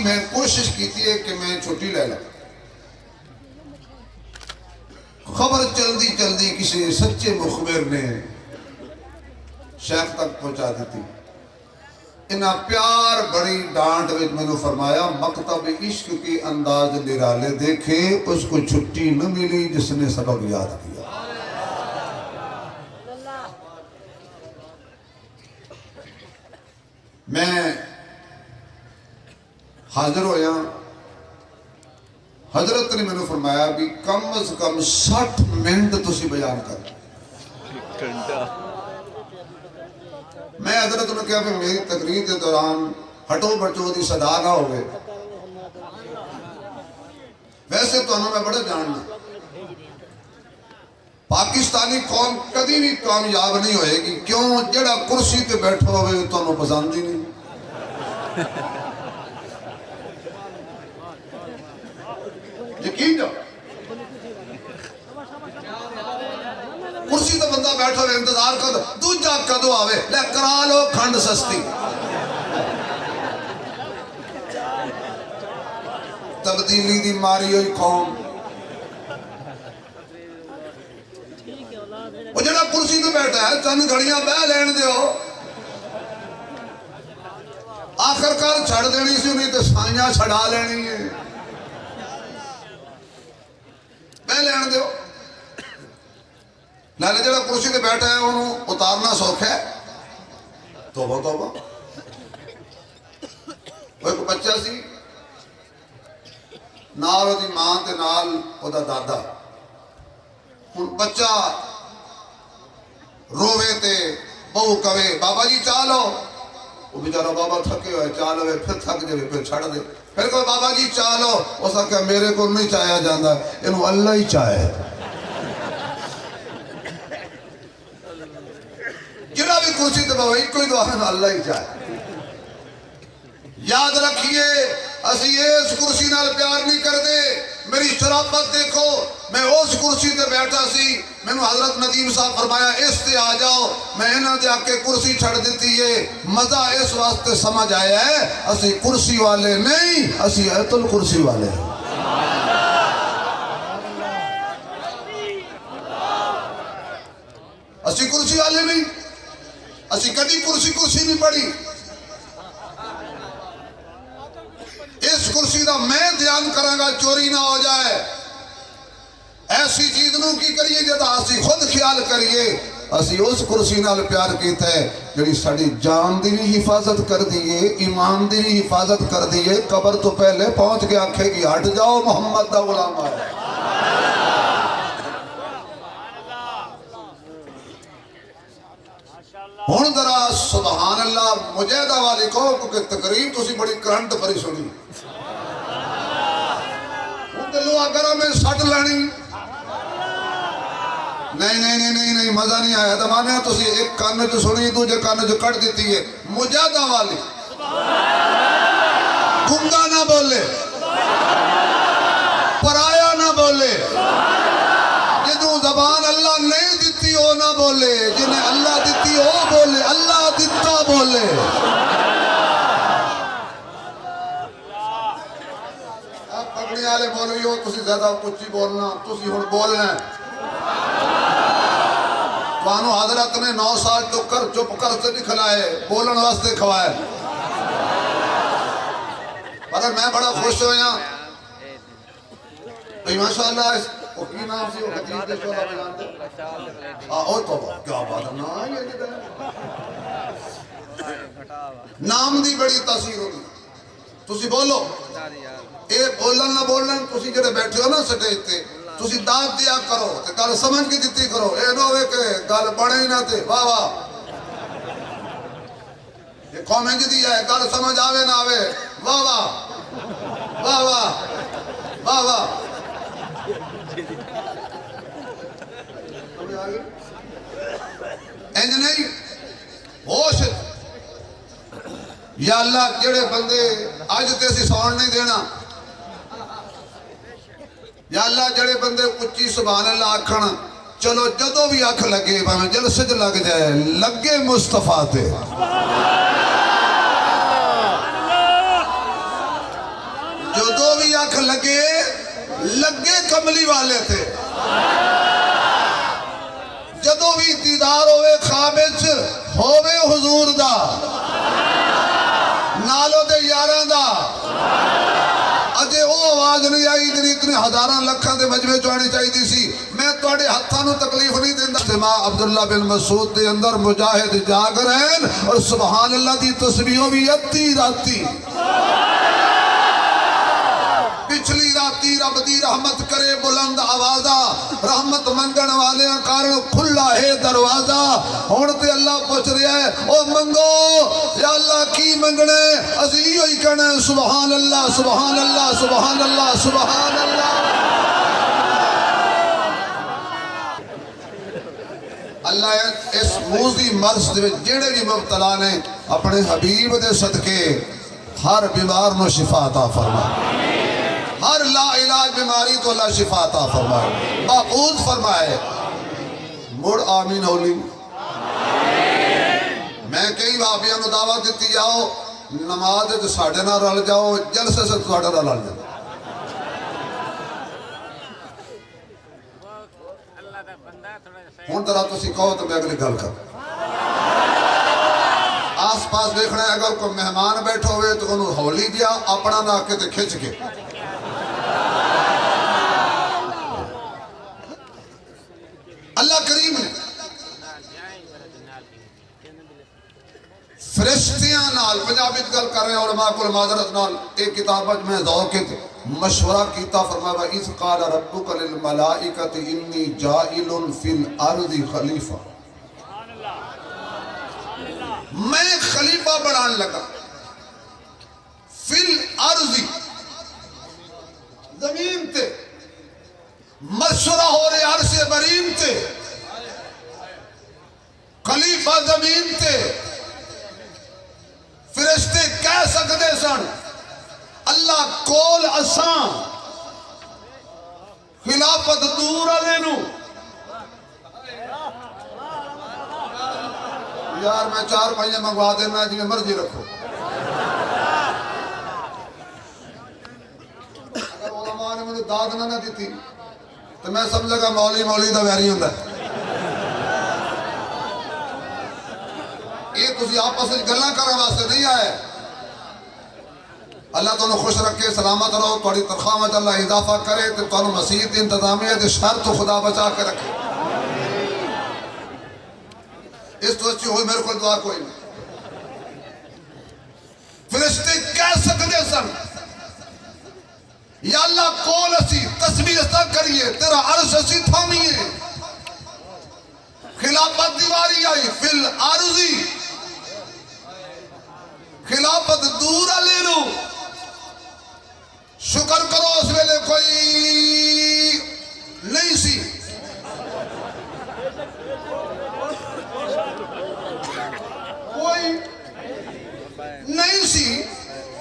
میں کوشش کی ہے کہ میں چھٹی لے لوں. خبر جلدی کسی سچے مخبر نے شیخ تک پہنچا دیتی. انہاں پیار بڑی ڈانٹ وچ میں نے فرمایا مکتب عشق کی انداز نرالے دیکھے اس کو چھٹی نہ ملی جس نے سبق یاد کیا. میں حاضر ہویا. حضرت نے میں نے فرمایا بھی کم از کم 60 منٹ تسی بیان کر. میں حضرت نے کہا کہ میری تقریر کے دوران ہٹو بچو دی صدا نہ ہوئے. ویسے تو انہوں میں بڑا جاننا پاکستانی قوم کدی بھی کامیاب نہیں ہوئے گی. کیوں؟ جڑا کرسی تے بیٹھا ہوئے تو انہوں پسند ہی نہیں. یقین جو کرسی تو بندہ بیٹھا ہوئے انتظار کر دوجا کدو آوے لے کرا لو کھنڈ سستی. تبدیلی دی ماری ہوئی قوم. وہ جڑا کرسی تو بیٹھا ہے چند گھڑیاں بہ لین دیو. آخر کار چھڑ دینی سی انہیں تو سائیاں چھڑا لینی ہے. بہ لین دیو. نالے جڑا کرسی تے بیٹھا ہے انہوں اتارنا سوکھ ہے. توبہ. وہ ایک بچہ سی نال دی ماں تے نال او دا دادا. بچہ روے تے بہو کہے بابا جی چاہ لو. وہ بیچارہ بابا تھکے ہوئے چاہ لوے پھر تھک جائے پھر چھڑ دے. پھر کوئی بابا جی چاہ لو. اس نے کہا میرے کو نہیں چاہیا جاندہ انہوں اللہ ہی چاہے. جنہا بھی کرسی تے بابا ایک کوئی دعا ہے اللہ ہی چاہے. یاد رکھیے اسی اس کرسی نال پیار نہیں کر دے. میری شرافت دیکھو میں اس کرسی تے بیٹھا سی. میں نے حضرت ندیم صاحب فرمایا اس تے آ جاؤ. میں انہاں دے آکے کرسی چھڑ دیتی ہے. مزہ اس واسطے سمجھ آیا ہے اسی کرسی والے نہیں اسی ایت الکرسی والے. اسی کرسی والے نہیں. اسی کدی کرسی نہیں پڑھی. اس کرسی دا میں دھیان کروں گا چوری نہ ہو جائے. ایسی چیز نو کی کریے جدا اسی خود خیال کریے. اسی اس کرسی نال پیار کیتا ہے جڑی ساڑی جان دی بھی حفاظت کر دیئے ایمان دی بھی حفاظت کر دیئے. قبر تو پہلے پہنچ کے آنکھیں کی ہٹ جاؤ محمد دا غلام آئے. ہون ذرا سبحان اللہ مجاہدہ والی کہو کیونکہ تقریب تو سی بڑی کرنٹ پری سنی. ہون دلو اگر میں سٹ لانی نہیں مزہ نہیں آیا. دمانے تو سی ایک کان جو سنی دوجہ کان جو کٹ دیتی ہے. مجاہدہ والی گنگا نہ بولے پرایا نہ بولے. جنہوں زبان اللہ نہیں دیتی ہو نہ بولے. جنہیں اللہ دیتی ہو بولے. اللہ دیتا بولے. آپ پکڑی آلے بولوی ہو تسی زیادہ کچھ بولنا تسی ہون بولنا ہے. توانو حضرت نے 9 سال تو کر چپ کر سے دکھلائے بولن واسطے کھوائے. پر میں بڑا خوش ہویا بھئی ماشاءاللہ وہ کی نام سی وہ حدیث دے شعلہ بیان دے. آؤ توبہ کیا بات ہے نا یہ جدہ نام دی بڑی تاثیر ہوگی. تسی بولو اے بولن نہ بولن تسی جڑے بیٹھے ہو نا سٹیج تے تسی داد دیا کرو تے گل سمجھ کی دیتی کرو. اے نو ہوئے کہ گل بڑے ہی نہ تے واہ واہ یہ قومیں جی دیا ہے گل سمجھ آوے نہ آوے واہ واہ واہ واہ واہ واہ. انج نہیں ہوش یا اللہ جڑے بندے آج تیسی سون نہیں دینا. یا اللہ جڑے بندے اچھی سبحان اللہ آکھن چلو جدو بھی آکھ لگے باہم جلسج لگ جائے لگے مصطفیٰ تے. جدو بھی اکھ لگے لگے کملی والے تھے جدو بھی دیدار ہوئے خوابچ ہوئے حضور دا نالو دے یاران دا اجے وہ آواز نہیں آئی جنہی اتنے ہزاران لکھاں دے مجمع چوانی چاہی دی سی میں توڑے ہتھانو تکلیف نہیں دیندہ سماع عبداللہ بن مسعود دے اندر مجاہد جاگ رہے ہیں اور سبحان اللہ دی تسبیحوں بھی اتی راتی پچھلی راتی رب دی رحمت کرے بلند آوازہ رحمت منگن والے کارن کھلا ہے دروازہ ہونتے اللہ پوچھ رہے ہیں او منگو یا اللہ کی منگنے عزیز ہوئی کہنے سبحان اللہ سبحان اللہ سبحان اللہ سبحان اللہ اللہ اس موزی مرض دے جڑے بھی مبتلا نے اپنے حبیب دے صدقے ہر بیمار نو شفا عطا فرمائے ہر لا علاج بیماری تو اللہ شفا عطا فرمائے محفوظ فرمائے مڑ آمین ہولی میں کئی بابیاں نو دعوت دیتی جاؤ نماز جو ساڑھے نہ رل جاؤ جلسے سے ساڑھے نہ رل جاؤ ہون طرح تو سکھاؤ تو میں اگلی گل کر آس پاس دیکھنا ہے اگر کوئی مہمان بیٹھو ہوئے تو انہوں ہولی دیا اپنا نہ آکے تے کھچ کے اللہ کریم نے فرشتیاں نال پنجابیت گل کر رہے ہیں علماء کل معذرت نال ایک کتابت میں ذوقت مشورہ کیتا فرمایا وَإِذْ قَالَ رَبُّكَ لِلْمَلَائِكَةِ إِنِّي جَائِلٌ فِي الْأَرْضِ خلیفہ میں خلیفہ بڑھان لگا فی الارض زمین تے مشورہ ہو رہے عرش بریم تے خلیفہ زمین تے فرشتے کہہ سکتے سن اللہ کول اساں خلافت دور علیہ یار میں 4 مہینے منگوا دینا جی میں مرضی رکھو اگر علماء نے مجھے داد نہ دیتی تو میں سمجھے گا مولی دا ویری ہوں یہ تسی آپس میں گلنا کرنے واسطے نہیں آئے اللہ تمہیں خوش رکھے سلامت رہو توڑی تنخواہ میں اللہ اضافہ کرے تو تمہیں مسیحیت انتظامیہ دے شر تو خدا بچا کے رکھے اس تو اچھی ہوئی میرے کو دعا کوئی نہیں فرشتے کہہ سکتے سن یا اللہ کول اسی تسبیح استا کریے تیرا عرش اسی تھامیے خلافت دیواری آئی فی الارضی خلافت دور لے لو شکر کرو اس ویلے کوئی نہیں سی کوئی نہیں سی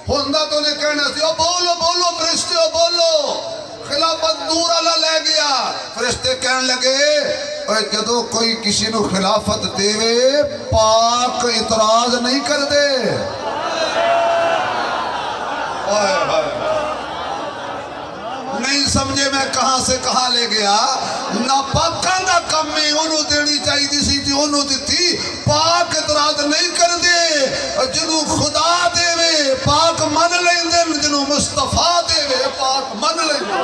ہوندہ تو نے کہنا سی بولو بولو فرشتے بولو خلافت دور اللہ لے گیا فرشتے کہنے لگے جدو کوئی کسی نو خلافت دے وے پاک اعتراض نہیں کر دے نہیں سمجھے میں کہاں سے کہاں لے گیا نہ پاکاں دا کم میں انہوں دینی چاہی دی سی تھی انہوں دیتی پاک اعتراض نہیں کر دے جنہوں خدا دے وے پاک من لیں دے جنہوں مصطفیٰ دے وے پاک من لیں دے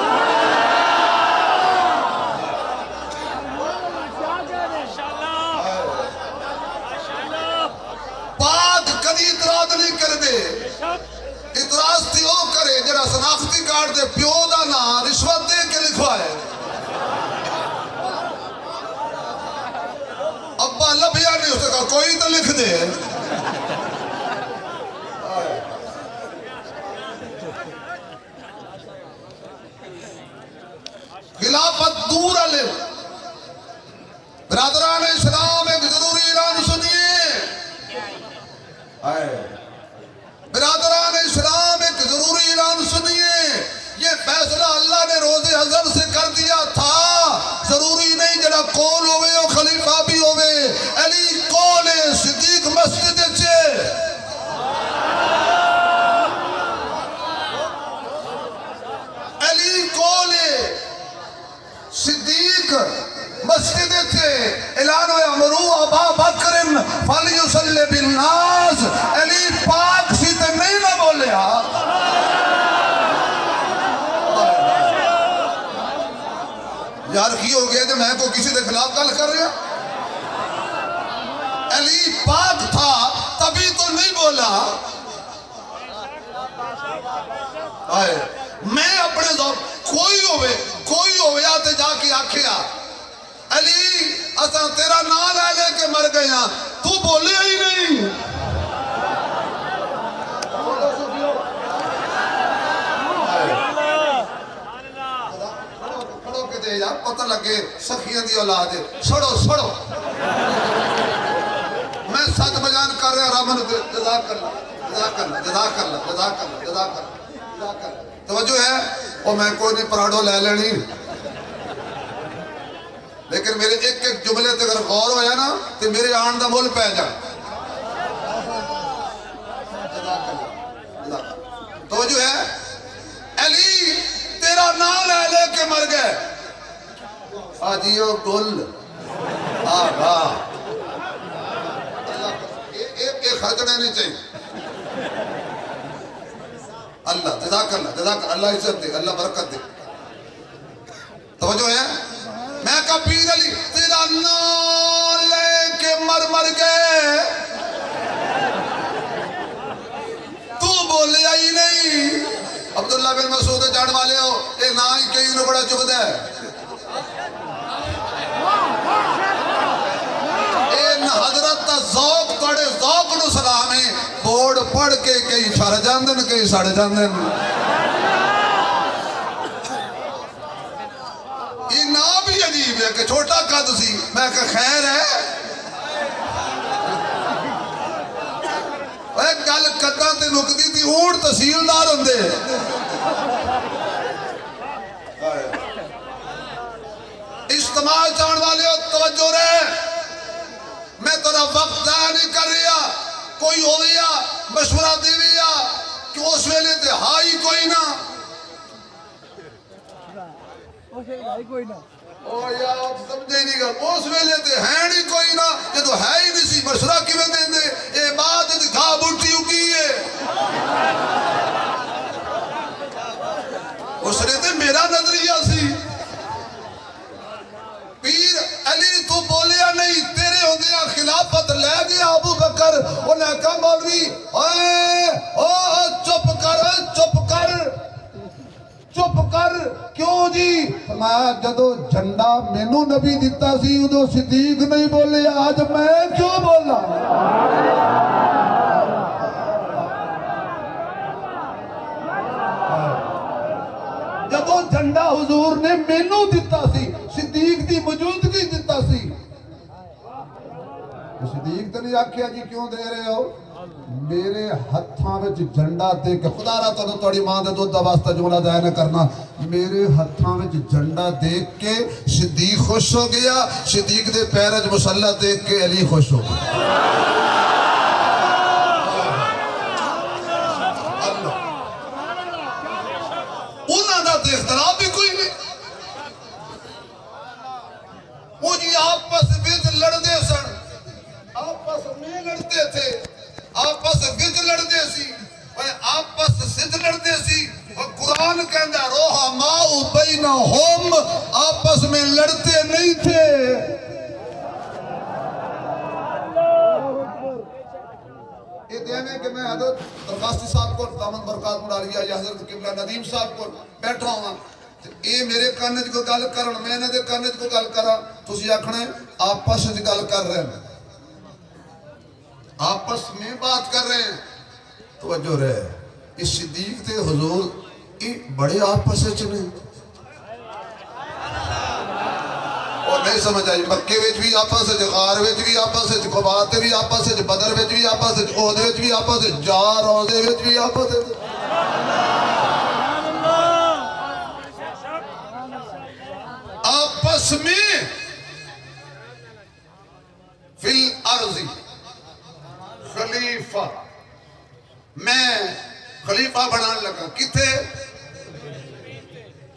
پاک کدی اعتراض نہیں کر دے اعتراض تھی وہ کرے جڑا شناختی کارڈ دے پیو دا نا رشوت دے کے لکھوا ہے ابا لبھیا نہیں اس کا کوئی تو لکھ دے خلافت دور علیہ برادران اسلام ایک ضروری اعلان سنیے برادران اسلام ایک ضروری اعلان سنیے یہ فیصلہ اللہ نے روز حضر سے کر دیا تھا ضروری نہیں جڑا کول ہوئے اور خلیفہ بھی ہوئے علی کول صدیق مسجد چھے صدیق مسجد سے اعلان ہویا مرو ابا بکر فلیصلی بالناس علی پاک سی تے نہیں نہ بولیا یار کی ہو گیا کہ میں کو کسی کے خلاف گل کر رہا علی پاک تھا تبھی تو نہیں بولا میں اپنے ذوق کوئی ہوئے آتے جا کے آکھیا علی اساں تیرا نام لے لے کے مر گئے ہاں تو بولے ہی نہیں کھڑو کے دے یار پتہ لگے سخیوں دی اولاد ہے سڑو میں سچ بیان کر رہا رب نے جزاک اللہ توجہ ہے اور میں کوئی نہیں پراڈو لے لینی لیکن میرے ایک جملے تے اگر غور ہویا نا تو میرے آن دا مول پہ جا توجہ ہے علی تیرا نام لے لے کے مر گئے آجیو گل آگا ایک خرچنے نہیں چاہیے اللہ جزاک اللہ عزت دے اللہ برکت دے توجہ ہے میں کہا پیر علی تیرا نام لے کے مر گئے تو بولے ہی نہیں عبداللہ بن مسعود جان والے ہو اے نا ہی کئی نو بڑا چبد ہے اے حضرت تا ذوق توڑے ذوق نو سلامی بورڈ پڑھ کے کئی چھڑ جاندن کئی سڑ جاندن یہ نام بھی عجیب ہے کہ چھوٹا قد سی میں کہ خیر ہے اے گل قداں تے نکدی تھی اونٹ تحصیلدار ہوندے اجتماع جان والے توجہ رہے میں تیرا وقت ضائع نہیں کر رہا کوئی ہو گیا مشورہ دے گیا کہ اس ویلے تے ہائی کوئی نہ او یا سمجھے نہیں گا اس ویلے تے ہے نہیں کوئی نہ یہ تو ہے ہی نہیں سی مشورہ کیویں دین دے اے عبادت گھا بوٹی اگی ہے اس نے تے میرا نظریہ سی پیر علی تو بولیا نہیں تیرے ہوندیا خلافت لے گیا ابو بکر انہیں کہا مولوی چپ کر کیوں جی میں جدو جھنڈا مینوں نبی دیتا سی ادو صدیق نہیں بولے آج میں کیوں بولا جدو جھنڈا حضور نے مینوں دیتا سی صدیق دی موجودگی دیتا سی صدیق تو نہیں آکھیا جی کیوں دے رہے ہو میرے ہتھاں وچ جھنڈا دے کے خدا را تو توڑی ماں دے دودھ دا واسطہ جملہ دائے نہ کرنا میرے ہتھاں وچ جھنڈا دیکھ کے صدیق خوش ہو گیا صدیق دے پیرج مسلح دیکھ کے علی خوش ہو گیا انہاں دا تے اختلاف بھی کوئی نہیں وہ جی آپس وچ لڑدے سن آپس میں لڑتے تھے آپس وچ لڑدے سی آپس سج لڑدے سی قرآن کہندا رحماء بینہم آپس میں لڑتے نہیں تھے یہ دینے کہ میں حضرت درخواستی صاحب کو دامن برکات مڈالیا یا حضرت قبلہ ندیم صاحب کو بیٹھا ہوں اے میرے کانج کو گل کرن میں نے دے کانج کو گل کرا تسی آکھنے آپس وچ گل کر رہے ہیں آپس میں بات کر رہے ہیں توجہ رہے اس صدیق تے حضور بڑے آپس وچ نے اور نہیں سمجھ آئی مکے وچ بھی آپس وچ غار وچ بھی آپس وچ قبا تے بھی آپس وچ بدر وچ بھی آپس وچ احد وچ بھی آپس وچ جا روزے وچ بھی آپس وچ آپس میں فی الارض خلیفہ میں خلیفہ بنان لگا کتے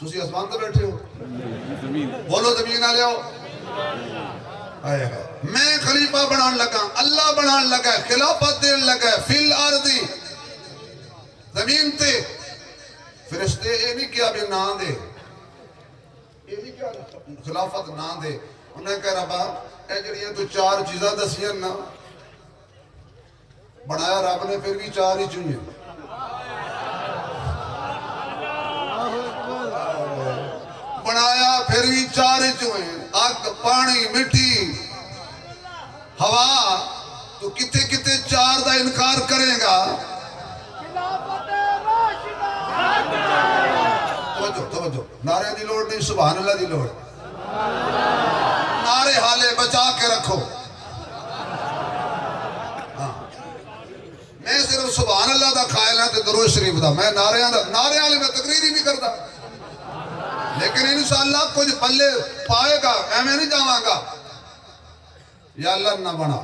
تسی آسمان تے بیٹھے ہو بولو زمین آ لیاؤ میں خلیفہ بنان لگا اللہ بنان لگا خلافت دین لگا فی الارضی زمین تے فرشتے یہ نہیں کیا بھی نہ دے یہ نہیں کیا خلافت نہ دے انہیں کہہ ربا اے جڑیاں تو چار چیزاں دسیاں نا بنایا رب نے پھر بھی چار ہی چوئیں بنایا پھر بھی چار ہی چوئیں آگ پانی مٹی ہوا تو کتے کتے چار دا انکار کرے گا توجہ نعرے دی لوڑ نہیں سبحان اللہ دی لوڑ نعرے حالے بچا کے رکھو میں صرف سبحان اللہ دا قائل ہے درود شریف دا میں نعرے والے میں تقریر ہی نہیں کرتا لیکن انشاءاللہ کچھ پلے پائے گا میں نہیں جاواں گا یا اللہ نہ بنا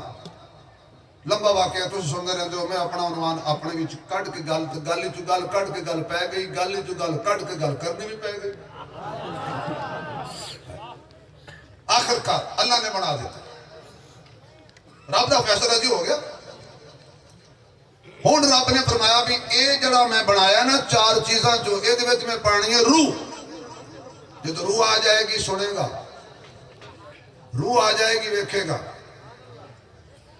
لمبا واقعہ تو سنتے رہتے ہو میں اپنا عنوان اپنے وچ کٹ کے گل کٹ کے گل پہ گئی گل کٹ کے گل کرنی بھی پہ گئی آخرکار اللہ نے بنا دیتا رب دا فیصلہ جی ہو گیا ہون رب نے فرمایا بھی اے جڑا میں بنایا نا چار چیزاں جو اے دے وچ میں پانی ہے روح جب روح آ جائے گی سنے گا روح آ جائے گی ویکھے گا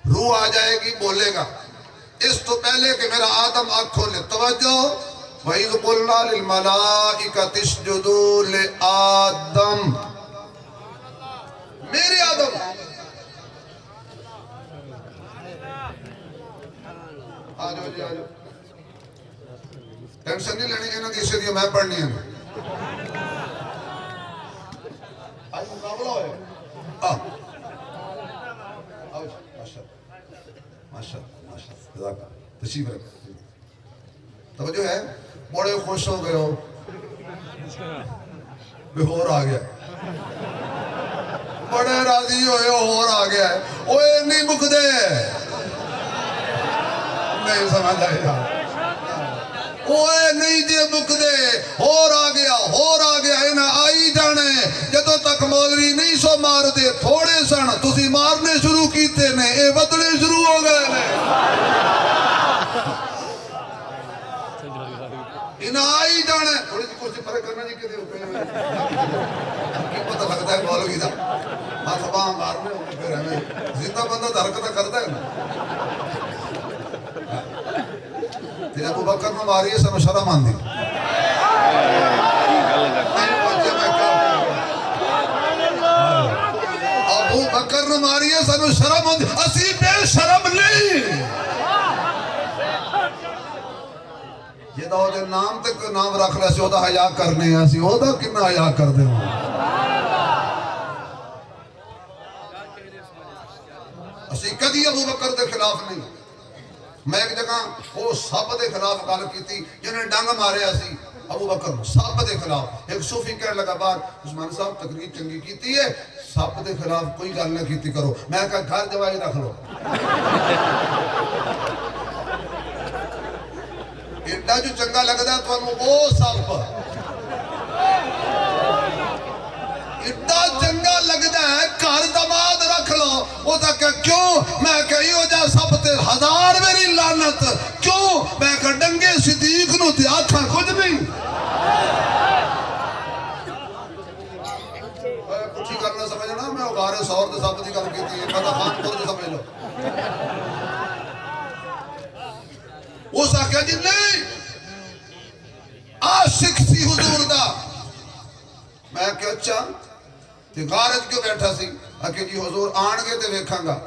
روح آ جائے گی بولے گا اس تو پہلے کہ میرا آدم آنکھ کھولے توجہ وَإِذْ قُلْنَا لِلْمَلَائِكَةِ اسْجُدُوا لِآدَمَ میرے آدم آجو جی آجو ٹینشن نہیں لینی انہوں کی اسے دیا میں پڑھنی ہے آج مقابلہ ہوئے ماشاءاللہ تشریف رکھ توجہ ہے بڑے خوش ہو گئے ہو بہور آ گیا بڑے راضی ہوئے ہور آ گیا ہے اوے نہیں مکدے نہیں سمجھ آئے گا اوے نہیں جے مکدے ہور آ گیا انہیں آئی جانے جدو تک مولوی نہیں سو مار دے تھوڑے سن تسی مارنے شروع کیتے نے اے ودنے شروع ہو گئے نے انہیں آئی جانے تھوڑی سی کچھ پرے کرنا جی کدے ہوتے ہیں کی پتہ لگتا ہے مولوی دا ہاتھ باں مارنے ہوتے پھر ہمیں زندہ بندہ درکتہ کرتا ہے نا تیرے ابو بکر میں ماری ہے سمیں شرم آن دی ابو بکر نے ماری ہے سمیں شرم آن دی اسی بے شرم نہیں یہ دا ہو دے نام تک نام رکھ لے سی ہو دا حیاء کرنے ہیں سی ہو دا کنہ حیاء کر دے ہوں اسی کدی ابو بکر دے خلاف نہیں میں ایک جگہ وہ سب دے خلاف گل کیتی جنہیں ڈنگ مارے سی ابو بکر سب دے خلاف ایک صوفی کہنے لگا بار عثمان صاحب تقریر چنگی کیتی ہے سب دے خلاف کوئی گل نہ کیتی کرو میں کہا گھر جوائی رکھ لو ایڈا جو چنگا لگتا ہے تو انہوں او سب ایڈا چنگا لگتا ہے گھر دماد رکھ لو وہ تا کہ کیوں میں کہی ہو جا سب تے ہزار میری لعنت کیوں میں کہ ڈنگے صدیق نو تے آتھا کچھ نہیں کچھ ہی کرنا سمجھنا میں اگارے سور تے سب دی کر کیتی ہے پتہ خان پر جو سمجھ لو وہ سا کہا جی نہیں عاشق سی حضور دا میں کہ اچھا تے غارت کیوں بیٹھا سی کہ جی حضور آن گے تے ویکھاں گا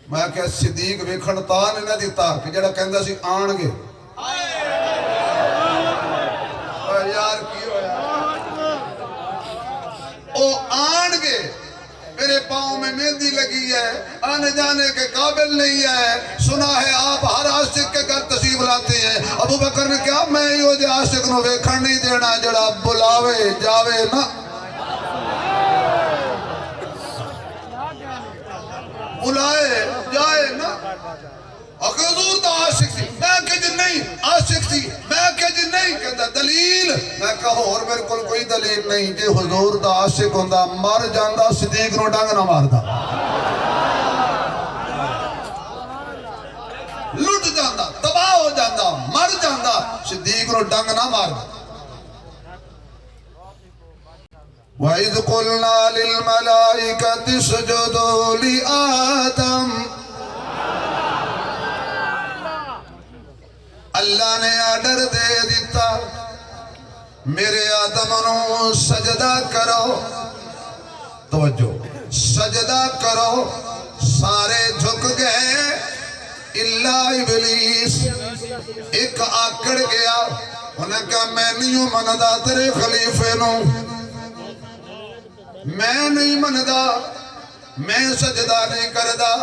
میں کہ صدیق ویکھن تا نہیں دیتا کہ جڑا کہندا سی آن گے یار کی ہویا او آن گے میرے پاؤں میں مہندی لگی ہے آنے جانے کے قابل نہیں ہے سنا ہے آپ ہر عاشق کے گھر تشریف لاتے ہیں ابو بکر نے کہا میں ہی ہو جے عاشق نو ویکھن نہیں دینا جڑا بلاوے جاوے نا بلائے جائے نا حضور دا عاشق سی میں کہ جی نہیں عاشق سی میں کہ جی نہیں کہتا دلیل میں کہا اور میرے کول کوئی دلیل نہیں جے حضور دا عاشق ہوندا مر جاندا صدیق نو ڈنگ نہ ماردا لٹ جاندا تباہ ہو جاندا مر جاندا صدیق نو ڈنگ نہ ماردا وَإِذْ قُلْنَا لِلْمَلَائِكَةِ اسْجُدُوا لِآدَمَ اللہ نے آرڈر دے دیتا میرے آدم نو سجدہ کرو توجہ سجدہ کرو سارے جھک گئے اللہ ابلیس ایک آکڑ گیا انہیں کہا میں نہیں مندا تیرے خلیفے نو میں نہیں مندا میں سجدہ نہیں کردہ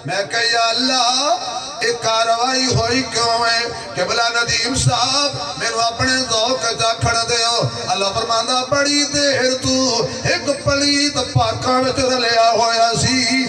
میں کہا یا اللہ ایک کاروائی ہوئی کیوں ہے کہ بلا ندیم صاحب میں نے اپنے ذوق جا کھڑ دے ہو اللہ فرماندہ بڑی دیر تو ایک پلیت پاکا میں تیرے لیا ہویا سی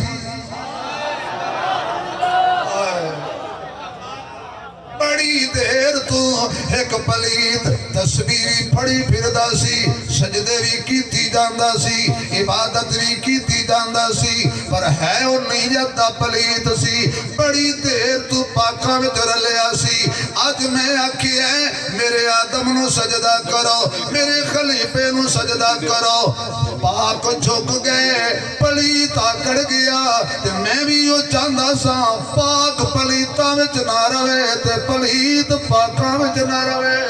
بڑی دیر تو ایک پلیت تسبیح پڑی پھردا سی سجدے بھی کیتی جاندا سی عبادت بھی کیتی جاندا سی پر ہے وہ نیت دا پلیت سی بڑی دیر تو پاکاں وچ رلیا سی اج میں آکھی ہے میرے آدم نو سجدہ کرو میرے خلیفے نو سجدہ کرو پاک جھک گئے پلیت آکڑ گیا تے میں بھی وہ چاہندا سا پاک پلیتاں وچ نہ رہے تے پلیت پاکاں وچ نہ رہے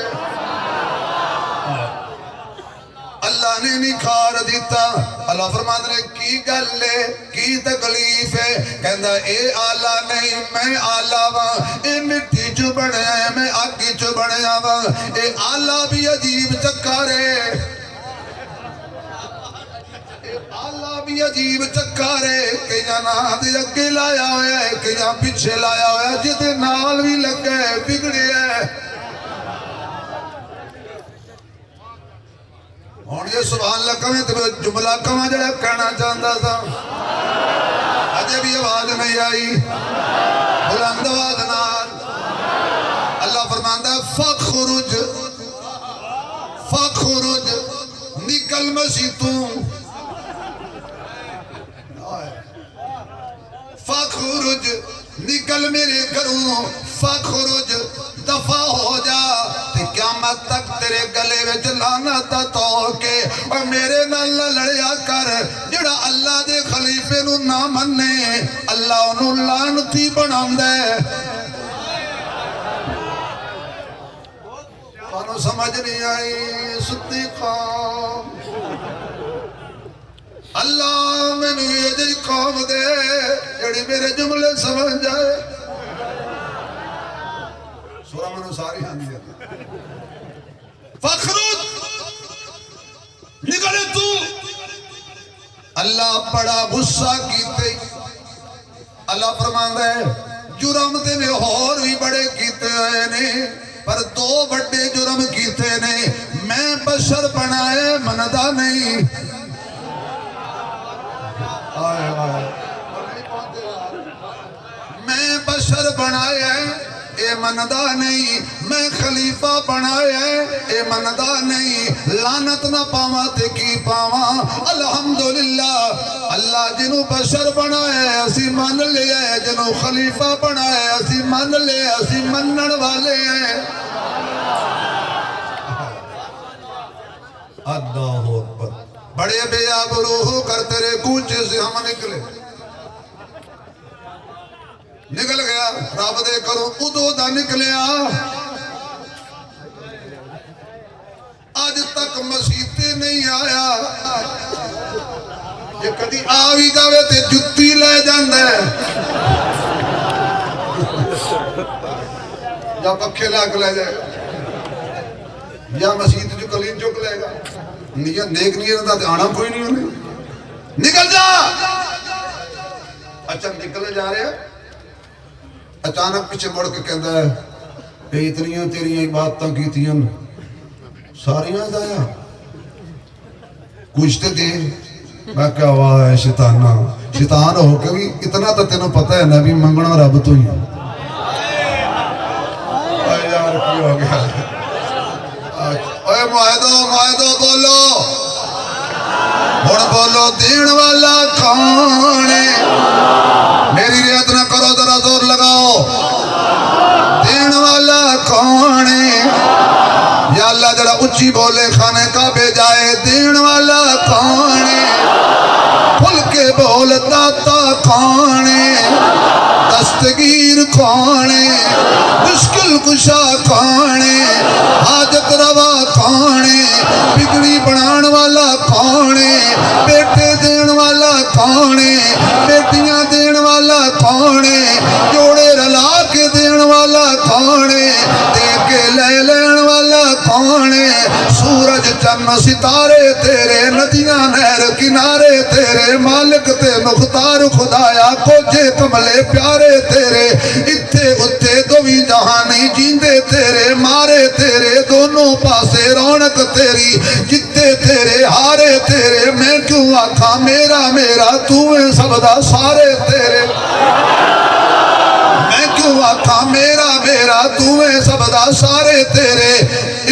اللہ نے نکھار دیتا اللہ فرماتا نے کی گل ہے کی تکلیف ہے کہندا اے آلہ نہیں میں آلہ واں اے مٹی چ بنیا ہے میں آگی چ بنیا واں اے آلہ بھی عجیب چکر ہے اللہ بھی عجیب چکر ہے کہ جانا دے اگے لایا ہویا ہے کہ جانا پیچھے لایا ہویا ہے جتے نال بھی لگا ہے بگڑے ہے اور یہ سبحان اللہ کمیں تو جملہ کمیں جڑا کہنا چاہتا تھا اجے بھی آواز نہیں آئی بلند آواز نال اللہ فرماندا ہے فخرج فخرج نکل مسیح تو فخرج نکل میرے گھروں فخرج دفع ہو جا تے قیامت تک تیرے گلے وچ لعنت تو کے اور میرے نال لڑیا کر جڑا اللہ دے خلیفے نو نہ مننے اللہ انہوں لعنتی بناوندا ہے انہوں سمجھ نہیں آئی صدیقہ اللہ میں نے یہ جی قوم دے جڑی میرے جملے سمجھ جائے سورہ منو ساری ہاں دی فخرج نکلے تو اللہ بڑا غصہ کیتے اللہ فرماندا ہے جرم تے نے اور بھی بڑے کیتے ہوئے نے پر دو بڑے جرم کیتے نے میں بشر بنائے مندا نہیں میں بشر بنایا اے مندا نہیں میں خلیفہ بنایا اے مندا نہیں لعنت نہ پاواں تے کی پاواں الحمدللہ اللہ جنوں بشر بنایا اسی مان لیا ہے جنوں خلیفہ بنایا اسی مان لیا اسی منن والے ہیں اللہ اکبر بڑے بے آبرو ہو کر تیرے کوچے سے ہم نکلے نکل گیا رب دے کرو ادو دا نکلیا آج تک مسیحتے نہیں آیا یہ کدی آوی جاوے تے جتی لے جاندے یا پکھے لاک لے جائے گا یا مسیحت جو کلین چک لے گا نیت نیک نیت دا آنا کوئی نہیں ہونے نکل جا اچھا نکلے جا رہے ہیں اچانک پیچھے مڑ کے کہندا ہے اے اتنیاں تیریاں باتاں کیتیاں ساریاں دایا کچھ تے دے میں کہا واہ ہے شیطانہ شیطان ہو کے بھی اتنا تو تینوں پتہ ہے نا بھی منگنا رب تو ہی ہو گیا اے معاہدو بولو ہن بولو دین والا کون ہے میری رعایت نہ کرو ذرا زور لگاؤ دین والا کون ہے یا اللہ جڑا اچھی بولے خانے کعبے جائے دین والا کون ہے کھل کے بول داتا کون ہے دستگیر کون ہے مشکل کشا کون ہے حاجت روا کون ہے بگڑی بنان والا کون ہے بیٹے دین والا کون ہے بیٹیاں دین والا کون ہے جوڑے رلا کے دین والا کون ہے دے کے لے لین والا کون ہے سورج چند ستارے تیرے ندیاں نہر کنارے تیرے مالک تے مختار خدایا کوجے کملے پیارے تیرے اتھے اتھے دوی جہانی جیندے تیرے مارے تیرے دونوں پاسے رونق تیری جتے تیرے ہارے تیرے میں کیوں آکھا میرا میرا تُویں سب دا سارے تیرے میں کیوں آکھا میرا میرا تُویں سب دا سارے تیرے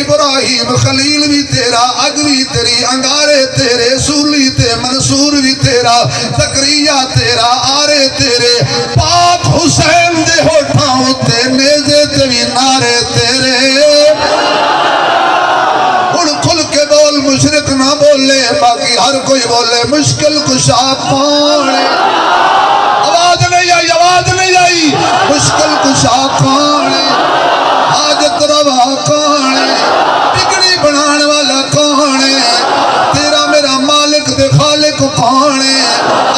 ابراہیم خلیل بھی تیرا اگ بھی تیری انگارے تیرے سولی تے منصور بھی تیرا زکریا تیرا آرے تیرے پاک حسین دے ہوٹھاؤں تے نیزے تے بھی نارے تیرے ان کھل کے بول مشرک نہ بولے باقی ہر کوئی بولے مشکل کشا کون ہے آواز نہیں آئی مشکل کشا کون ہے حاجت روا کون ہے بگڑی بنان والا کون ہے تیرا میرا مالک دے خالق کون ہے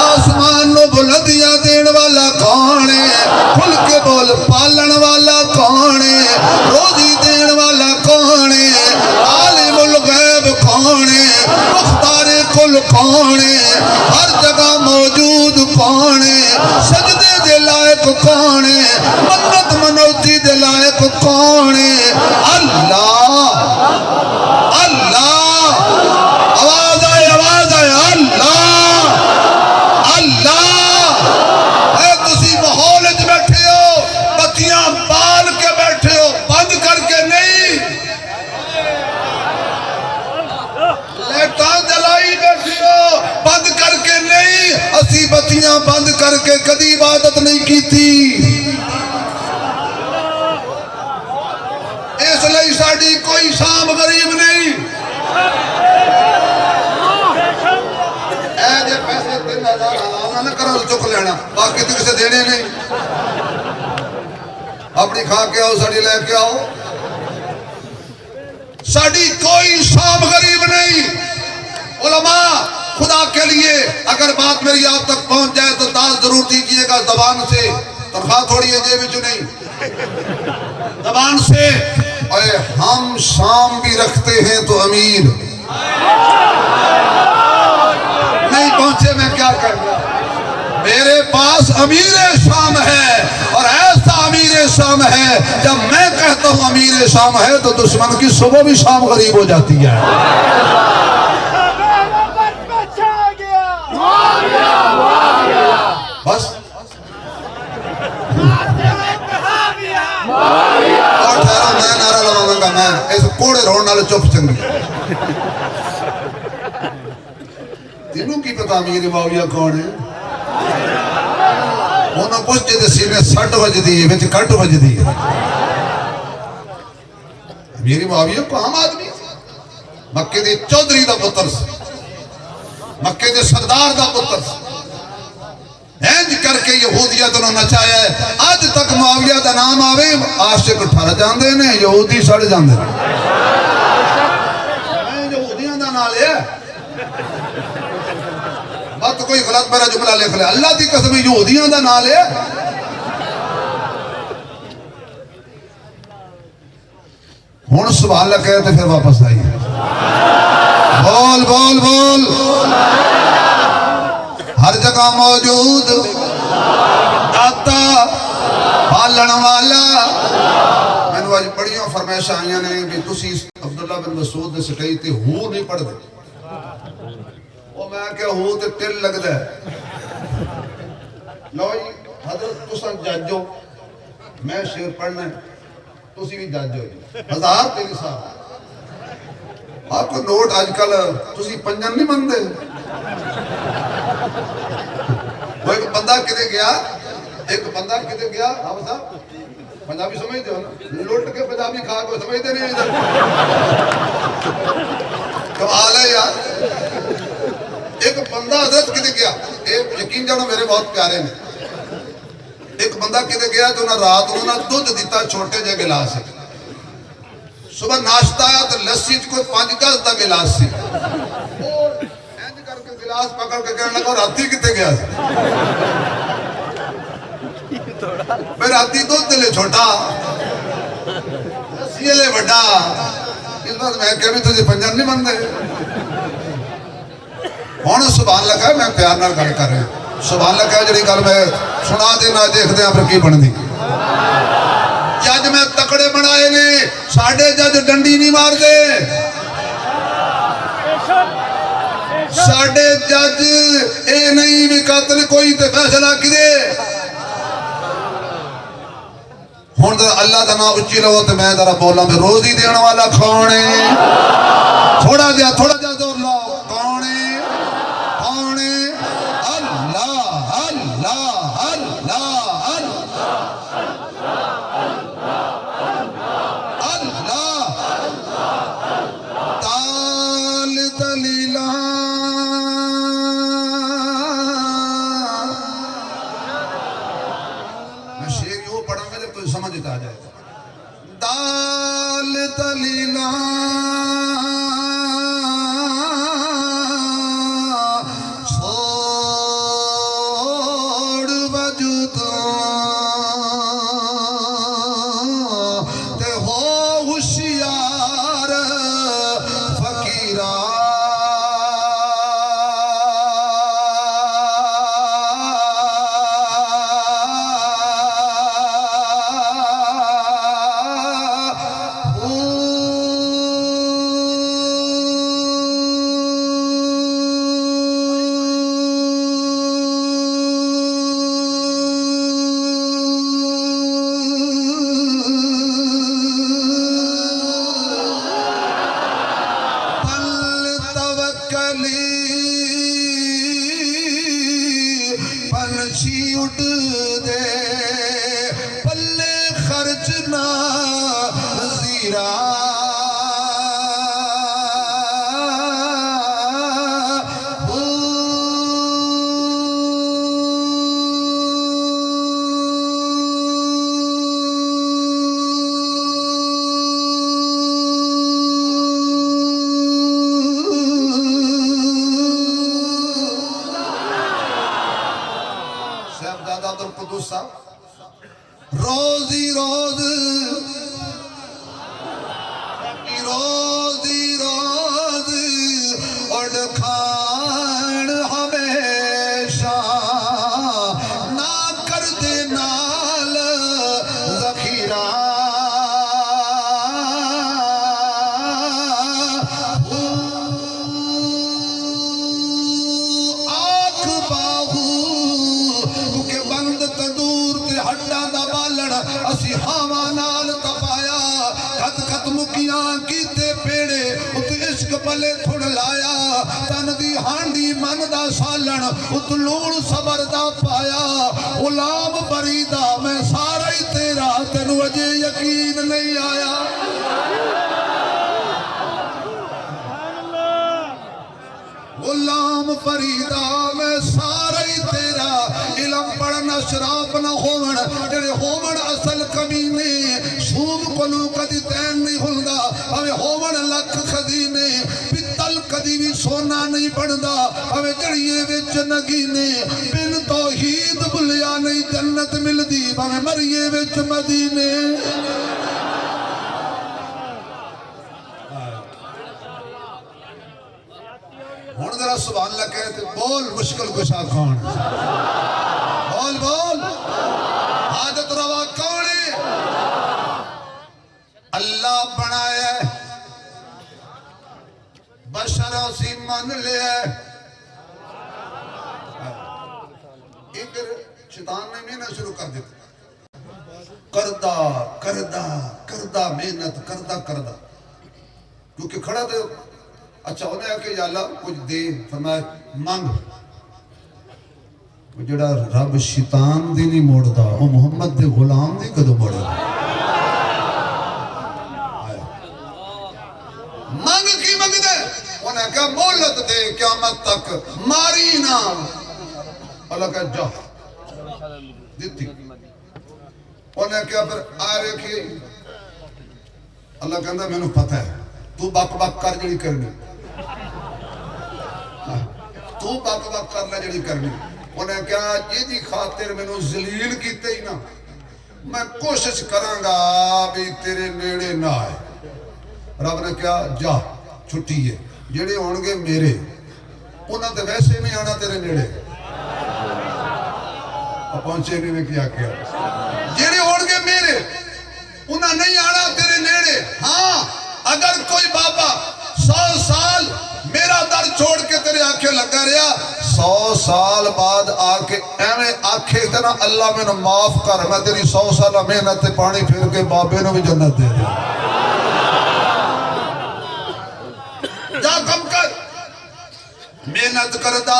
آسمان نو بلندیاں دین والا کون ہے کھل کے بول پالن والا کون ہے روزی دین والا کون ہے عالم الغیب کون ہے مختار کل کون ہے ہر جگہ موجود کون ہے سجدے دے لائق کون ہے منت منوتی دے لائق کون ہے اللہ اللہ آواز آئے اللہ اللہ اے تسی ماحول وچ بیٹھے ہو بتیاں بال کے بیٹھے ہو بند کر کے نہیں لیٹاں جلائی بیٹھے ہو بند کر کے نہیں اسی بتیاں بند کر کے کدی عبادت نہیں کیتی اس لئی ساڑی کوئی شام غریب نہیں اے جے پیسے 3000 حلال نہ کرو چک لینا باقی تو کسے دینے نہیں اپنی کھا کے آؤ ساڑی لے کے آؤ ساڑی کوئی شام غریب نہیں علماء خدا کے لیے اگر بات میری آپ تک پہنچ جائے تو داد ضرور دیجئے گا زبان سے تنخواہ تھوڑی ہے جیب جو نہیں زبان سے اے ہم شام بھی رکھتے ہیں تو امیر نہیں پہنچے میں کیا کروں میرے پاس امیر شام ہے اور ایسا امیر شام ہے جب میں کہتا ہوں امیر شام ہے تو دشمن کی صبح بھی شام غریب ہو جاتی ہے بس اور ٹھہرا میں نعرہ لگاؤں گا میں ایسے کوڑے روڑ نالے چپ چنگی تینوں کی پتہ امیر معاویہ کون ہے انہوں پوچھ جدے سینے سٹ وج دی وچ کٹ وج دی امیر معاویہ کو عام آدمی مکے دے چودھری دا پتر مکے دے سردار دا پتر اینج کر کے یہودیت انہوں نچایا ہے آج تک معاویہ دا نام آوے عاشق ٹھر جاندے نے یہودی سڑ جاندے میں یہودیاں دا نام لیا بات کوئی غلط میرا جملہ لکھ لے اللہ دی قسم یہودیاں دا نام لیا ہون سبحان اللہ کہے تو پھر واپس آئی بول بول بول ہر جگہ موجود داتا پالن والا میں نے آج بڑیاں فرمائش آئیاں نے بھی تسی عبداللہ بن مسعود نے سٹائی تے ہو نہیں پڑھ دے وہ میں کہ ہو تے ٹل لگ دے لو حضرت تسا جاجو میں شیر پڑھنا ہے تسی بھی جج ہو جی 1000 تے نصاب آپ کو نوٹ آج کل تسی پنجن نہیں مندے وہ ایک بندہ کدے گیا آپ صاحب پنجابی سمجھتے ہو نا لوٹ کے پنجابی کھا کو سمجھتے نہیں ادھر کمال ہے یار ایک بندہ حضرت کدے گیا ایک یقین جانو میرے بہت پیارے ہیں ایک بندہ کدے گیا تو انہاں رات انہوں نے دودھ دیتا چھوٹے جے گلاس ہے صبح ناشتہ آیا تو لسی کوئی 5 گز دا گلاس سی اینج کر کے گلاس پکڑ کے کہنے لگا راتی کتے گیا سی میں راتی دودھ دلے چھوٹا لسی لے بڑا اس بات میں کہہ بھی تجھے پنجن نہیں مندے ہوں سبحان لگا میں پیار نال گل کر رہا ہوں سبحان لگا جڑی گل میں سنا دینا دیکھتے ہیں پھر کی بن دی جج میں تکڑے بنائے نے ساڑھے جج ڈنڈی نہیں مار دے ساڑھے جج اے نہیں بھی قاتل کوئی تے فیصلہ کی دے ہون در اللہ دا نام اچھی لو تے میں ذرا بولا میں روزی دینا والا کون ہے تھوڑا جا زور لاؤ کون ہے اللہ اللہ اللہ اللہ تال دلیلا میں شیر یوں پڑھوں گا جب تو سمجھتا آ جائے دال دلیلا پنچھی اٹھ دے پلے خرچ نہ زیرا روزی روز اڑ کھان ہمیشہ نہ کر دے نال ذخیرہ آنکھ باہو کیونکہ بند تندور تے ہڈاں دا بالن اسی ہاواں نال تپایا کھت کھت مکیاں کیتے پیڑے ات عشق پلے تھڑ لایا تن دی ہانڈی من دا سالن ات لون صبر دا پایا غلام بریدہ میں سارا ہی تیرا تینو اجے یقین نہیں آیا غلام فریدہ میں سارا ہی تیرا علم پڑھنا شراب نہ ہومن جڑے ہومن اصل کمینے سوم کلو کدی تین نہیں ہلدا ہمیں ہومن لکھ خزینے پتل کدی بھی سونا نہیں بڑھدا ہمیں جڑیے وچ نگینے بن توحید بلیا نہیں جنت ملدی ہمیں مریے وچ مدینے ہون ذرا سبحان اللہ کہتے بول مشکل کشا کون بول حاجت روا کون ہے اللہ بنایا بشر اسی من لیا ایک شیطان نے میں نہ شروع کر دیتا کردا محنت کردا کیونکہ کھڑا تو اچھا انہیں آ کہ یا اللہ کچھ دے، فرمایا مانگ. جڑا رب شیطان دی نہیں موڑدا وہ محمد دے غلام دی کدو موڑے. مانگ کی منگ دے، انہیں کہا مولت دے قیامت تک ماری نہ. اللہ کہا جا دیتی. انہیں کہا پھر آئے رکھیے. اللہ کہتا میں نے پتہ ہے تو بک کر جڑی کرنی، تو بک کر لے جڑی کرنی. انہیں کہا یہ دی خاطر میں نے ذلیل کیتے ہی نا، میں کوشش کراں گا بھی تیرے نیڑے نہ آئے. رب نے کہا جا چھٹی ہے، جڑے ہونگے میرے انہاں تے ویسے نہیں آنا تیرے نیڑے. پہنچے نہیں میں کیا جڑے ہونگے میرے انہاں نہیں آنا تیرے نیڑے. ہاں اگر کوئی بابا 100 سال میرا در چھوڑ کے تیرے آنکھیں لگا رہا، 100 سال بعد آکے ایمیں آنکھیں تینا اللہ میں نے معاف کر، میں تیری 100 سالہ محنت تے پانی پھر کے بابے نے بھی جنت دے دیا. جا کم کر محنت کردا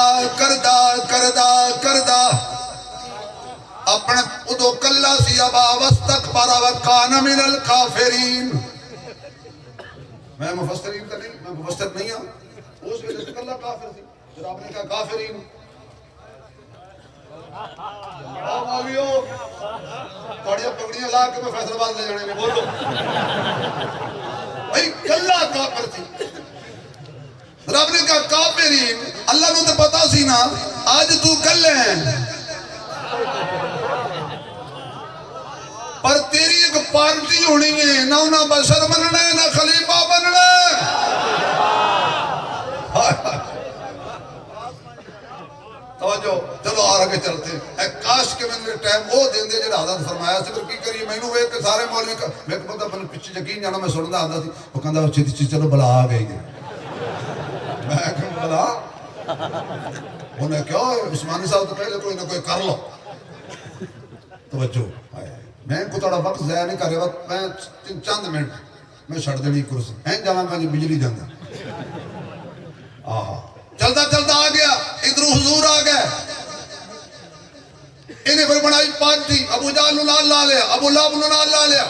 اپنے ادو کلا سی ابا واستکبر وکان من الکافرین. میں مفسرین کا نہیں، میں مفسر نہیں ہوں. اس وجہ سے کلا کافر تھی. پھر آپ نے کہا کافرین آویو پڑھیا پگڑیاں لا کے میں فیصل آباد لے جانے نے. بولو بھئی کلا کافر تھی. رب نے کہا کافرین. اللہ نے تو پتا سی نا آج تو کلے ہیں، پر تیری ایک پارٹی ہونی ہے، نہ انہاں بشر بننا ہے نہ خلیفہ بننا ہے. توجہ چلو آگے چلتے ہیں. اے کاش کے میں نے ٹائم وہ دیں دے جڑا حضرت فرمایا سے پھر کی کریے. میں نے وہ ایک سارے مولوی کا میں کو پتہ پہلے پیچھے یقین جانا میں سندا آندا سی. وہ کہندا چیتی چلو بلا آ گئی ہے. میں کہ بلا انہیں کیا عثمانی صاحب تو پہلے کوئی نہ کوئی کر لو. توجہ میں کو تھوڑا وقت ضائع نہیں کر رہا. میں چند منٹ میں چھڑ دینی کرسی ہیں جاواں گا جی بجلی جاندا. آہا چلتا آ گیا. ادھر حضور آ گئے. انہیں پھر بنائی پارٹی. ابو جہل نال لا لیا، ابو لہب نال لا لیا.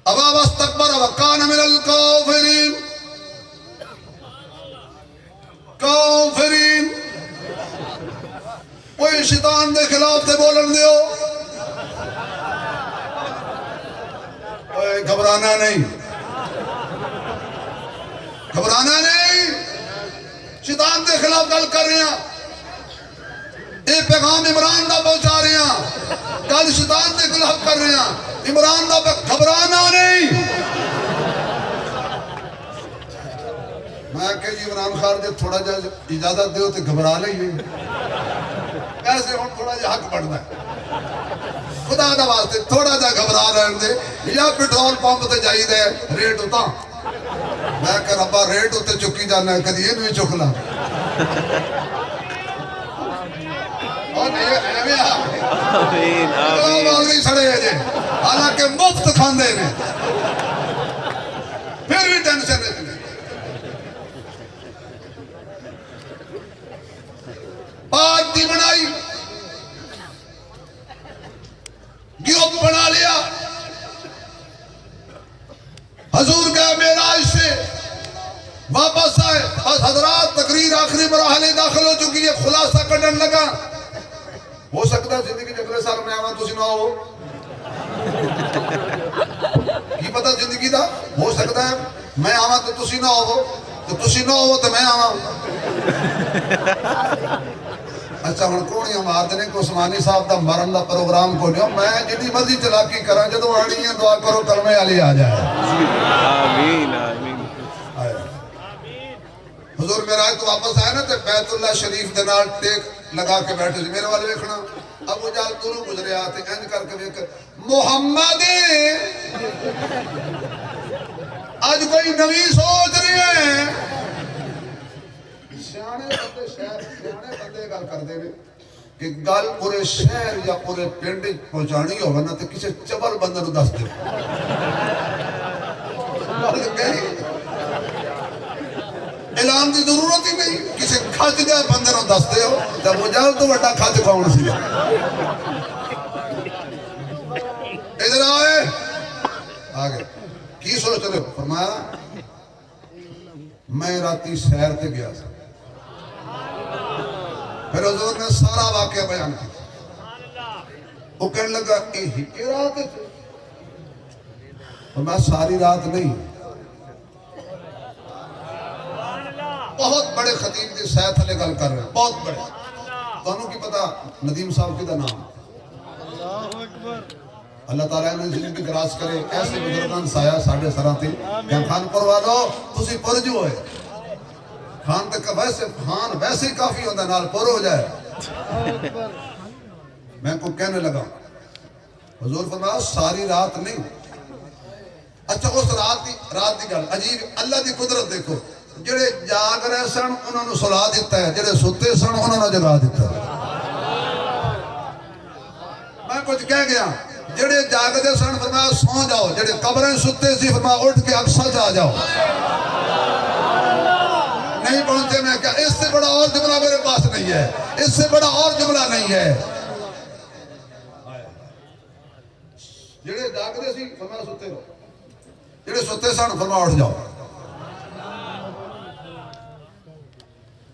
ابا واستکبر وکان من الکافرین. کافرین کوئی شیطان دے خلاف تے بولن دیو. گھبرانا نہیں، شیطان دے خلاف گل کر رہے ہیں. یہ پیغام عمران دا پہنچا رہے ہیں، گل شیطان دے خلاف کر رہے ہیں. عمران دا گھبرانا نہیں. میں کہ عمران خان دے تھوڑا جا اجازت دیو تے گھبرا لئیے. ایسے ہوں تھوڑا جا حق بڑھنا ہے. خدا دا واسطے تھوڑا جا گھبرا رہن دے. یا پیٹرول پمپ تے جائی دے ریٹ ہوتا. میں کہ ربا ریٹ ہوتے چکی جانا ہے کدی یہ چک لا. حالانکہ مفت کھاندے نے پھر بھی ٹینشن ہے. پارٹی بنائی، گروپ بنا لیا. حضور کا معراج سے واپس آئے. بس حضرات تقریر آخری مراحل داخل ہو چکی ہے. خلاصہ کرنے لگا. ہو سکتا ہے زندگی اگلے سال میں آواں تسی نہ ہو. کی پتہ زندگی دا ہو سکتا ہے میں آواں تو تسی نہ ہو، تو تسی نہ ہو تو میں آواں. اچھا ہن کونی مار دے کو عثمانی صاحب دا مرن دا پروگرام کو نہیں. میں جتنی مرضی چلاکی کراں جدوں آنی ہے دعا کرو کلمے والی آ جائے. آمین آمین. حضور معراج تو واپس آئے نا تے بیت اللہ شریف دے نال ٹیک لگا کے بیٹھے سی. میرے والے ویکھنا ابو جہل دوروں گزریا تے انج کر کے ویکھ محمد اج کوئی نوی سوچ رہے ہیں. سیانے بندے گل کردے نے کہ گل پورے شہر یا پورے پنڈ پہنچانی ہوگا نا تو کسی چبل بندے نو دس دے اعلان کی ضرورت ہی نہیں، کسی کھج دے بندے نو دس دے ہو تو ابو جہل تو بڑا کھج کون سی ادھر آئے آگے کی سوچ رہے ہو؟ فرمایا میں راتی سیر تے گیا تھا، پھر حضور نے سارا واقعہ بیان کیا، وہ کہنے لگا یہی کہ رات ہے، فرمایا ساری رات نہیں، بہت بڑے خطیب دی سیت علیہ گل کر رہے ہیں، بہت بڑے، دونوں کی پتہ ندیم صاحب کی دا نام اللہ تعالیٰ نے زندگی دراز کرے، ایسے بزرگان سایہ ساڑھے سراتے کہ خان پروالو تسی پرجو ہوئے خان تک ویسے ہی کافی ہوتا ہے نال پر ہو جائے۔ میں کو کہنے لگا حضور فرمایا ساری رات نہیں، اچھا اس رات دی گل عجیب، اللہ دی قدرت دیکھو، جڑے جاگ رہے سن انہوں نے سلا دیتا ہے، جڑے ستے سن انہوں نے جگا دیتا ہے۔ میں کچھ کہہ گیا، جڑے جاگ دے سن فرمایا سو جاؤ، جڑے قبریں ستے سی فرمایا اٹھ کے اقصی جا جاؤ۔ نہیں پہنچے، میں کہا اس سے بڑا اور جملہ میرے پاس نہیں ہے، اس سے بڑا اور جملہ نہیں ہے۔ جڑے جاگ دے سی فرمایا ستے رہو، جڑے ستے سن فرمایا اٹھ جاؤ۔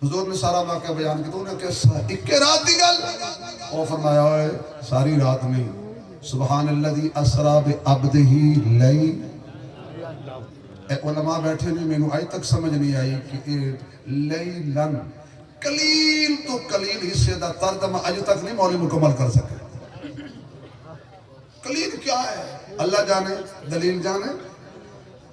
حضور نے سارا واقعہ بیان کیا، تو انہیں کہا ایک رات دی گل، وہ فرمایا ہوئے ساری رات نہیں، سبحان اللذی اسرا بعبدہ لیل، علماء بیٹھے نہیں، میں نے آج تک سمجھ نہیں آئی کہ لیلن قلیل تو قلیل حصے دا ترجمہ آج تک نہیں مولی مکمل کر سکے۔ قلیل کیا ہے اللہ جانے، دلیل جانے۔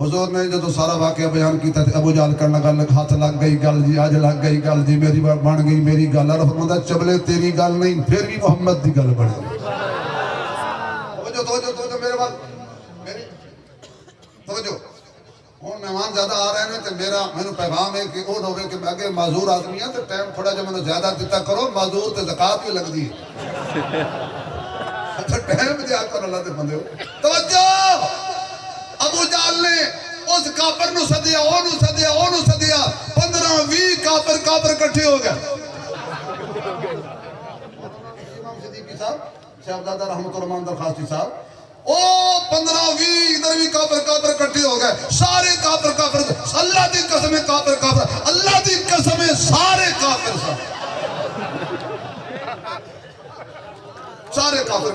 حضور نے جو سارا واقعہ بیان کیتا تھا، ابو جہل کرنا گل ہاتھ لگ گئی گل جی، آج لگ گئی گل جی، میری بن گئی میری گل، اور فرماتا چبلے تیری گل نہیں پھر بھی محمد دی گل بڑھ گئی۔ توجہ میرے بات میری توجہ، اور مہمان زیادہ آ رہے ہیں تو میں نے پیغام ہے کہ وہ ہوئے کہ میں آگے معذور آدمی ہے تو ٹائم تھوڑا جو میں نے زیادہ دیتا کرو، معذور تے زکاة بھی لگ دی اچھا ٹائم دیا کر اللہ دے بندے ہو۔ توجہ، ابو جہل نے اس کافر نو سدیا، او نو سدیا، 15-20 کافر کٹھے ہو گئے۔ امام صدیقی صاحب شہزادہ رحمت الرحمن درخواستی صاحب، او 15-20 ادھر بھی کافر کٹھے ہو گئے، سارے کافر، اللہ دی قسم کافر، اللہ دی قسم سارے کافر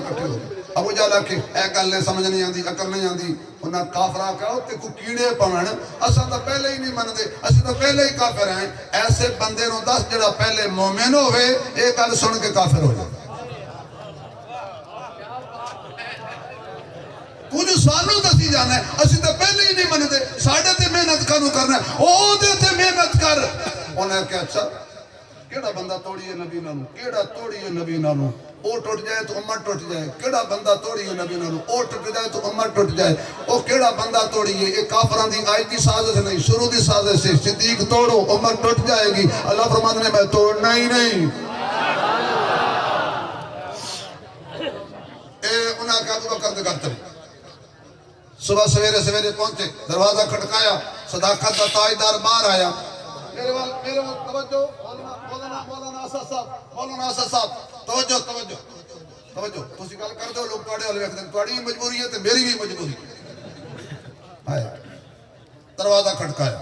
کٹھے ہو گئے۔ ابو جہل کہ اے گل نے سمجھ نہیں آندی، عقل نہیں آندی، انہاں کافراں کہو تے کو کیڑے پون، اساں تو پہلے ہی نہیں مندے، اسی تو پہلے ہی کافر ہیں۔ ایسے بندے نو دس جڑا پہلے مومن ہوئے، اے گل سن کے کافر ہو جائے۔ کچھ سانوں دسی جانا ہے، اسی تو پہلے ہی نہیں مندے، ساڑھے تے محنت کرنو کرنا ہے، او دے تے محنت کر۔ انہیں کہا اچھا کیڑا بندہ توڑیے نبی نالوں، کیڑا توڑیے نبی نالوں، او ٹوٹ جائے تو امت ٹوٹ جائے، کیڑا بندہ توڑیے نبی نالوں، او ٹوٹ جائے تو امت ٹوٹ جائے، او کیڑا بندہ توڑیے، ایک کافران دی آئی دی سازش نہیں، شروع دی سازش سے، صدیق توڑو امت ٹوٹ جائے گی، اللہ فرماتے نے میں توڑنا ہی نہیں۔ انہاں کہا ابو بکر دے گھر چلے، صبح سویرے پہنچے، دروازہ کھٹکایا، صداقت دا تاجدار باہر آیا، میرے وال توجہ، مولانا اسد صاحب توجہ، تسی گل کر دو لوگ توڑے والے وقت توڑی بھی مجبوری ہے تے میری بھی مجبوری ہے۔ دروازہ کھٹکایا،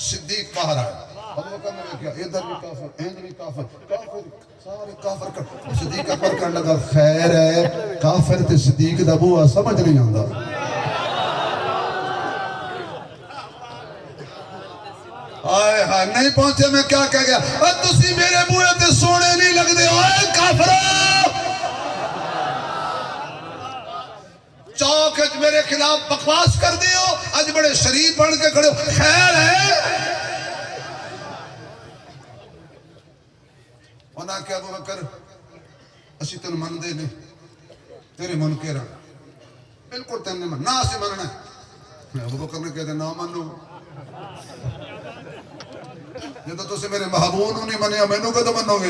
صدیق باہر آیا، ابو بکر نے کیا ادھر بھی کافر، اینج بھی کافر، سارے کافر کر۔ صدیق اکبر کرنے لگا خیر ہے، کافر تے صدیق دا بوا سمجھ نہیں آندا۔ آئے ہاں نہیں پہنچے، میں کیا کہہ گیا، تسی میرے بوئے تے سونے نہیں لگ دے، آئے کافروں چوک میرے خلاف بکواس کر دیو، آج بڑے شریف بن کے کھڑے ہو، خیر ہے۔ انہاں کیا ابو بکر اسی تن من دے نہیں، تیرے من کے رہا بالکل تن نہیں من، نہ اسی مننا ہے۔ ابو بکر نے کہتے نہ منو، یہ تو تسی میرے محبوب نہیں منیا، میں نو کہ تو منو گے۔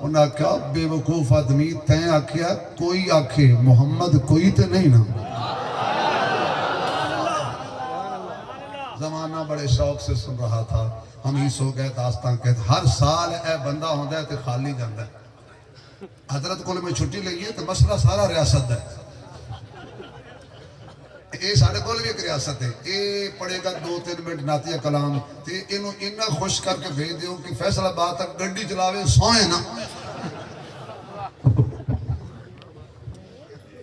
انہیں آکھیا بے وقوف آدمی تین آکھیا کوئی آکھے محمد کوئی تے نہیں نا زمانہ بڑے شوق سے سن رہا تھا ہم ہی سو گئے داستان کہتے ہر سال اے بندہ ہوندہ ہے تے خالی جاندہ ہے حضرت کول میں چھٹی لگی ہے تو مسئلہ سارا ریاست ہے اے سارے کول بھی ایک ریاست ہے اے پڑھے گا 2-3 منٹ نعتیہ کلام تے انہوں انہا خوش کر کے بھیج دیوں کہ فیصل آباد تک گڈی چلاوے سوئیں نا